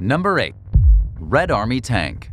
Number 8. Red Army Tank.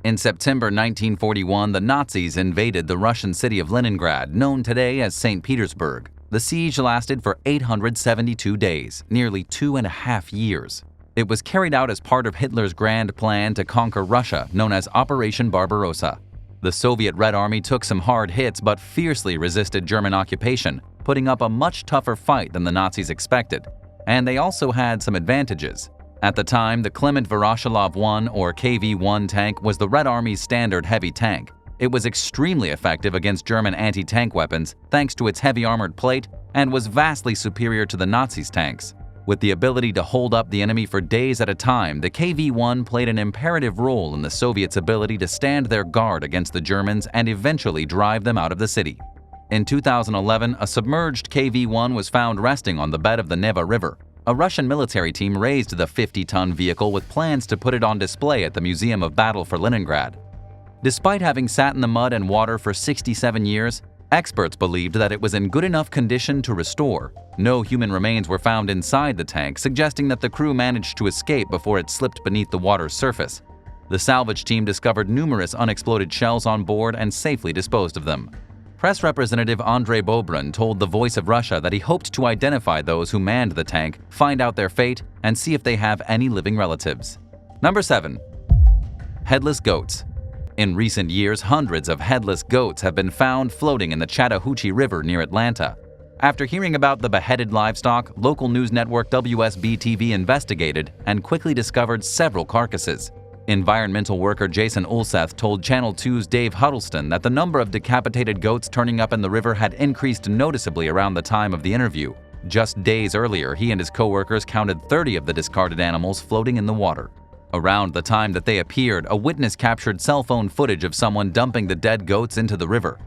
In September 1941, the Nazis invaded the Russian city of Leningrad, known today as St. Petersburg. The siege lasted for 872 days, nearly 2.5 years. It was carried out as part of Hitler's grand plan to conquer Russia, known as Operation Barbarossa. The Soviet Red Army took some hard hits but fiercely resisted German occupation, putting up a much tougher fight than the Nazis expected. And they also had some advantages. At the time, the Klement Voroshilov 1 or KV-1 tank was the Red Army's standard heavy tank. It was extremely effective against German anti-tank weapons thanks to its heavy armored plate and was vastly superior to the Nazis' tanks. With the ability to hold up the enemy for days at a time, the KV-1 played an imperative role in the Soviets' ability to stand their guard against the Germans and eventually drive them out of the city. In 2011, a submerged KV-1 was found resting on the bed of the Neva River. A Russian military team raised the 50-ton vehicle with plans to put it on display at the Museum of Battle for Leningrad. Despite having sat in the mud and water for 67 years, experts believed that it was in good enough condition to restore. No human remains were found inside the tank, suggesting that the crew managed to escape before it slipped beneath the water's surface. The salvage team discovered numerous unexploded shells on board and safely disposed of them. Press representative Andrei Bobrin told The Voice of Russia that he hoped to identify those who manned the tank, find out their fate, and see if they have any living relatives. Number 7. Headless goats. In recent years, hundreds of headless goats have been found floating in the Chattahoochee River near Atlanta. After hearing about the beheaded livestock, local news network WSB-TV investigated and quickly discovered several carcasses. Environmental worker Jason Ulseth told Channel 2's Dave Huddleston that the number of decapitated goats turning up in the river had increased noticeably around the time of the interview. Just days earlier, he and his co-workers counted 30 of the discarded animals floating in the water. Around the time that they appeared, a witness captured cell phone footage of someone dumping the dead goats into the river.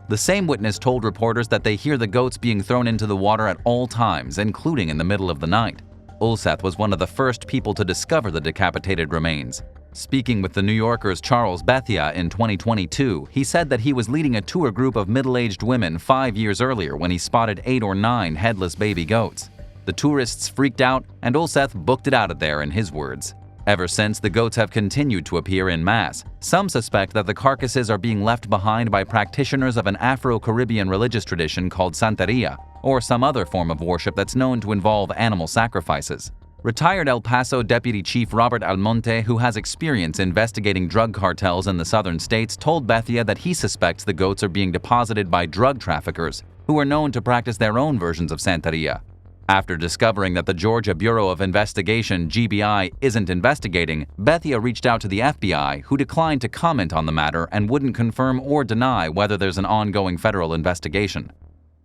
The same witness told reporters that they hear the goats being thrown into the water at all times, including in the middle of the night. Ulseth was one of the first people to discover the decapitated remains. Speaking with The New Yorker's Charles Bethia in 2022, he said that he was leading a tour group of middle-aged women 5 years earlier when he spotted 8 or 9 headless baby goats. The tourists freaked out, and Ulseth booked it out of there, in his words. Ever since, the goats have continued to appear en masse. Some suspect that the carcasses are being left behind by practitioners of an Afro-Caribbean religious tradition called Santeria, or some other form of worship that's known to involve animal sacrifices. Retired El Paso Deputy Chief Robert Almonte, who has experience investigating drug cartels in the southern states, told Bethia that he suspects the goats are being deposited by drug traffickers, who are known to practice their own versions of Santeria. After discovering that the Georgia Bureau of Investigation, GBI, isn't investigating, Bethia reached out to the FBI, who declined to comment on the matter and wouldn't confirm or deny whether there's an ongoing federal investigation.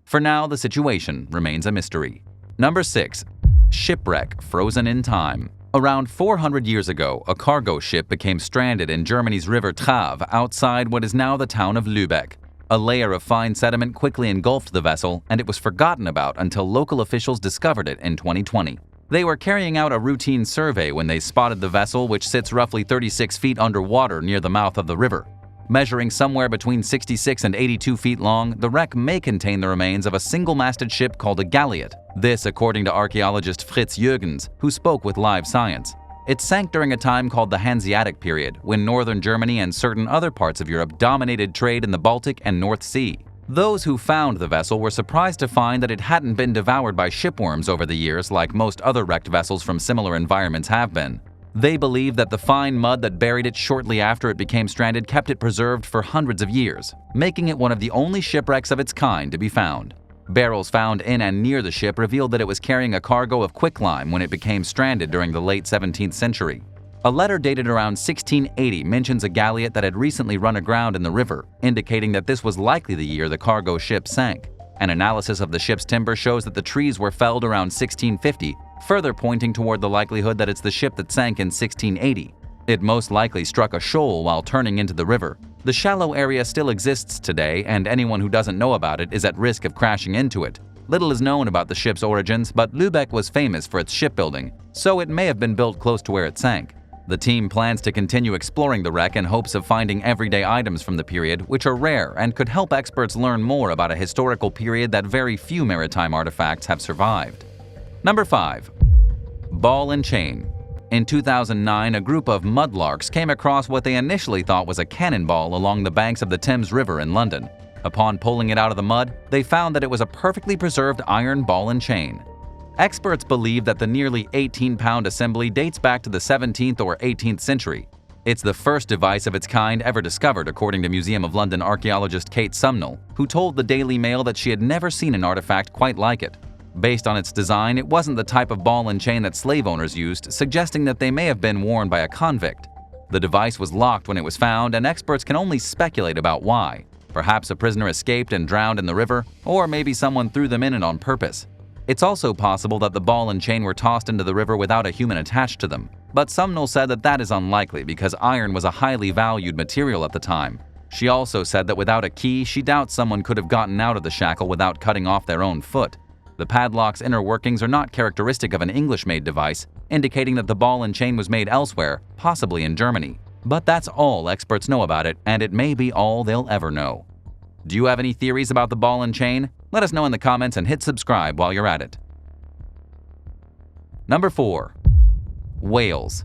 For now, the situation remains a mystery. Number 6. Shipwreck, frozen in time. Around 400 years ago, a cargo ship became stranded in Germany's river Trave outside what is now the town of Lübeck. A layer of fine sediment quickly engulfed the vessel, and it was forgotten about until local officials discovered it in 2020. They were carrying out a routine survey when they spotted the vessel, which sits roughly 36 feet underwater near the mouth of the river. Measuring somewhere between 66 and 82 feet long, the wreck may contain the remains of a single-masted ship called a galliot. This, according to archaeologist Fritz Jürgens, who spoke with Live Science. It sank during a time called the Hanseatic period, when northern Germany and certain other parts of Europe dominated trade in the Baltic and North Sea. Those who found the vessel were surprised to find that it hadn't been devoured by shipworms over the years like most other wrecked vessels from similar environments have been. They believe that the fine mud that buried it shortly after it became stranded kept it preserved for hundreds of years, making it one of the only shipwrecks of its kind to be found. Barrels found in and near the ship revealed that it was carrying a cargo of quicklime when it became stranded during the late 17th century. A letter dated around 1680 mentions a galliot that had recently run aground in the river, indicating that this was likely the year the cargo ship sank. An analysis of the ship's timber shows that the trees were felled around 1650, further pointing toward the likelihood that it's the ship that sank in 1680. It most likely struck a shoal while turning into the river. The shallow area still exists today, and anyone who doesn't know about it is at risk of crashing into it. Little is known about the ship's origins, but Lübeck was famous for its shipbuilding, so it may have been built close to where it sank. The team plans to continue exploring the wreck in hopes of finding everyday items from the period, which are rare and could help experts learn more about a historical period that very few maritime artifacts have survived. Number 5. Ball and chain. In 2009, a group of mudlarks came across what they initially thought was a cannonball along the banks of the Thames River in London. Upon pulling it out of the mud, they found that it was a perfectly preserved iron ball and chain. Experts believe that the nearly 18-pound assembly dates back to the 17th or 18th century. It's the first device of its kind ever discovered, according to Museum of London archaeologist Kate Sumnall, who told the Daily Mail that she had never seen an artifact quite like it. Based on its design, it wasn't the type of ball and chain that slave owners used, suggesting that they may have been worn by a convict. The device was locked when it was found, and experts can only speculate about why. Perhaps a prisoner escaped and drowned in the river, or maybe someone threw them in it on purpose. It's also possible that the ball and chain were tossed into the river without a human attached to them, but Sumnall said that that is unlikely because iron was a highly valued material at the time. She also said that without a key, she doubts someone could have gotten out of the shackle without cutting off their own foot. The padlock's inner workings are not characteristic of an English-made device, indicating that the ball and chain was made elsewhere, possibly in Germany. But that's all experts know about it, and it may be all they'll ever know. Do you have any theories about the ball and chain? Let us know in the comments and hit subscribe while you're at it. Number 4. Whales.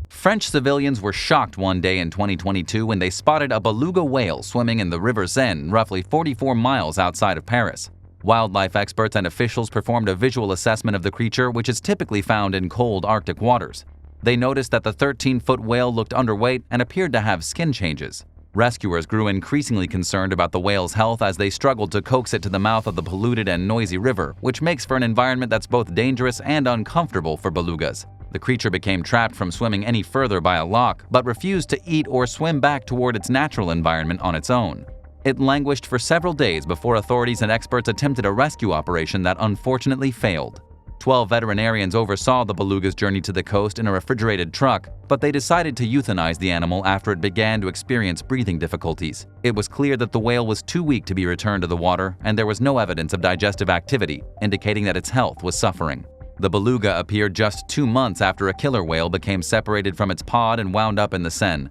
French civilians were shocked one day in 2022 when they spotted a beluga whale swimming in the River Seine, roughly 44 miles outside of Paris. Wildlife experts and officials performed a visual assessment of the creature, which is typically found in cold Arctic waters. They noticed that the 13-foot whale looked underweight and appeared to have skin changes. Rescuers grew increasingly concerned about the whale's health as they struggled to coax it to the mouth of the polluted and noisy river, which makes for an environment that's both dangerous and uncomfortable for belugas. The creature became trapped from swimming any further by a lock, but refused to eat or swim back toward its natural environment on its own. It languished for several days before authorities and experts attempted a rescue operation that unfortunately failed. 12 veterinarians oversaw the beluga's journey to the coast in a refrigerated truck, but they decided to euthanize the animal after it began to experience breathing difficulties. It was clear that the whale was too weak to be returned to the water, and there was no evidence of digestive activity, indicating that its health was suffering. The beluga appeared just 2 months after a killer whale became separated from its pod and wound up in the Seine.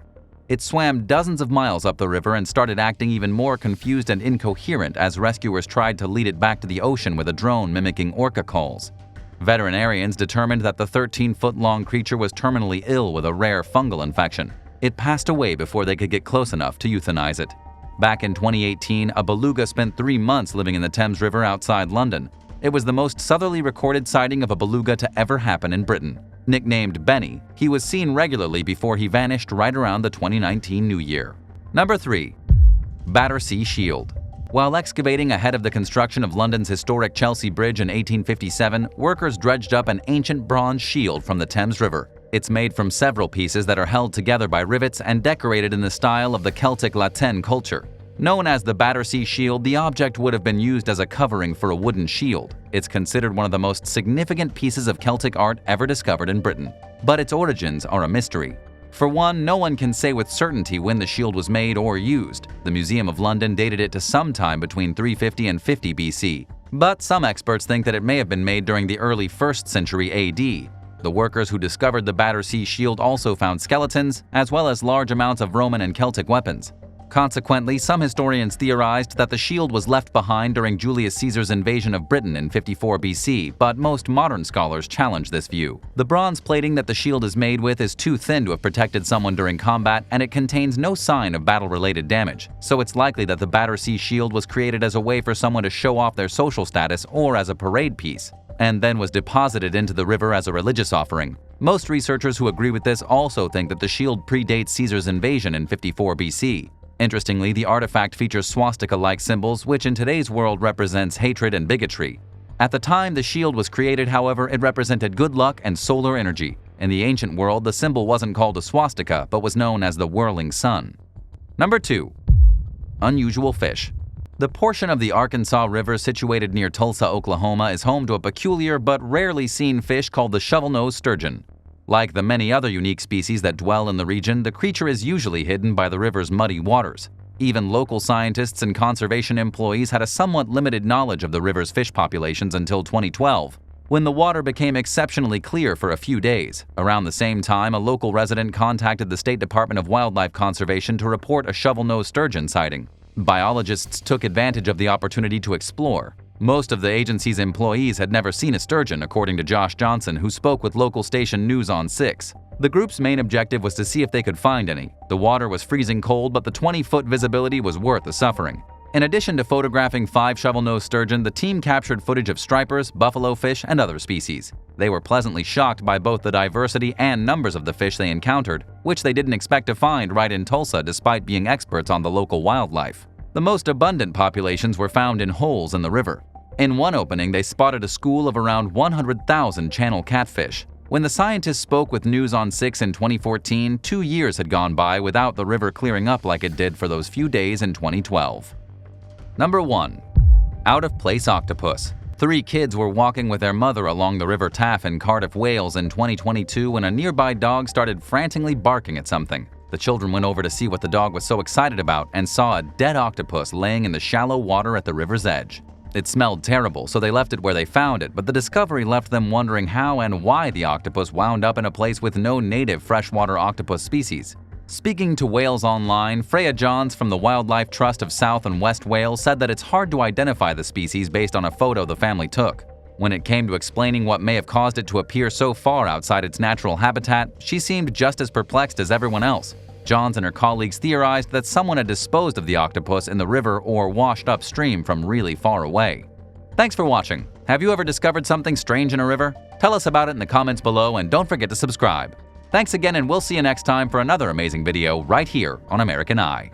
It swam dozens of miles up the river and started acting even more confused and incoherent as rescuers tried to lead it back to the ocean with a drone mimicking orca calls. Veterinarians determined that the 13-foot-long creature was terminally ill with a rare fungal infection. It passed away before they could get close enough to euthanize it. Back in 2018, a beluga spent 3 months living in the Thames River outside London. It was the most southerly recorded sighting of a beluga to ever happen in Britain. Nicknamed Benny, he was seen regularly before he vanished right around the 2019 New Year. Number 3. Battersea Shield. While excavating ahead of the construction of London's historic Chelsea Bridge in 1857, workers dredged up an ancient bronze shield from the Thames River. It's made from several pieces that are held together by rivets and decorated in the style of the Celtic Latin culture. Known as the Battersea Shield, the object would have been used as a covering for a wooden shield. It's considered one of the most significant pieces of Celtic art ever discovered in Britain. But its origins are a mystery. For one, no one can say with certainty when the shield was made or used. The Museum of London dated it to sometime between 350 and 50 BC. But some experts think that it may have been made during the early 1st century AD. The workers who discovered the Battersea Shield also found skeletons, as well as large amounts of Roman and Celtic weapons. Consequently, some historians theorized that the shield was left behind during Julius Caesar's invasion of Britain in 54 BC, but most modern scholars challenge this view. The bronze plating that the shield is made with is too thin to have protected someone during combat, and it contains no sign of battle-related damage, so it's likely that the Battersea Shield was created as a way for someone to show off their social status or as a parade piece, and then was deposited into the river as a religious offering. Most researchers who agree with this also think that the shield predates Caesar's invasion in 54 BC. Interestingly, the artifact features swastika-like symbols, which in today's world represents hatred and bigotry. At the time the shield was created, however, it represented good luck and solar energy. In the ancient world, the symbol wasn't called a swastika, but was known as the whirling sun. Number 2. Unusual fish. The portion of the Arkansas River situated near Tulsa, Oklahoma is home to a peculiar but rarely seen fish called the shovel-nosed sturgeon. Like the many other unique species that dwell in the region, the creature is usually hidden by the river's muddy waters. Even local scientists and conservation employees had a somewhat limited knowledge of the river's fish populations until 2012, when the water became exceptionally clear for a few days. Around the same time, a local resident contacted the State Department of Wildlife Conservation to report a shovel-nosed sturgeon sighting. Biologists took advantage of the opportunity to explore. Most of the agency's employees had never seen a sturgeon, according to Josh Johnson, who spoke with local station News on 6. The group's main objective was to see if they could find any. The water was freezing cold, but the 20-foot visibility was worth the suffering. In addition to photographing 5 shovel-nosed sturgeon, the team captured footage of stripers, buffalo fish, and other species. They were pleasantly shocked by both the diversity and numbers of the fish they encountered, which they didn't expect to find right in Tulsa despite being experts on the local wildlife. The most abundant populations were found in holes in the river. In one opening, they spotted a school of around 100,000 channel catfish. When the scientists spoke with News on 6 in 2014, 2 years had gone by without the river clearing up like it did for those few days in 2012. Number 1. Out-of-place octopus. 3 kids were walking with their mother along the River Taff in Cardiff, Wales in 2022 when a nearby dog started frantically barking at something. The children went over to see what the dog was so excited about and saw a dead octopus laying in the shallow water at the river's edge. It smelled terrible, so they left it where they found it, but the discovery left them wondering how and why the octopus wound up in a place with no native freshwater octopus species. Speaking to Wales Online, Freya Johns from the Wildlife Trust of South and West Wales said that it's hard to identify the species based on a photo the family took. When it came to explaining what may have caused it to appear so far outside its natural habitat, she seemed just as perplexed as everyone else. Johns and her colleagues theorized that someone had disposed of the octopus in the river or washed upstream from really far away. Thanks for watching. Have you ever discovered something strange in a river? Tell us about it in the comments below and don't forget to subscribe. Thanks again, and we'll see you next time for another amazing video right here on American Eye.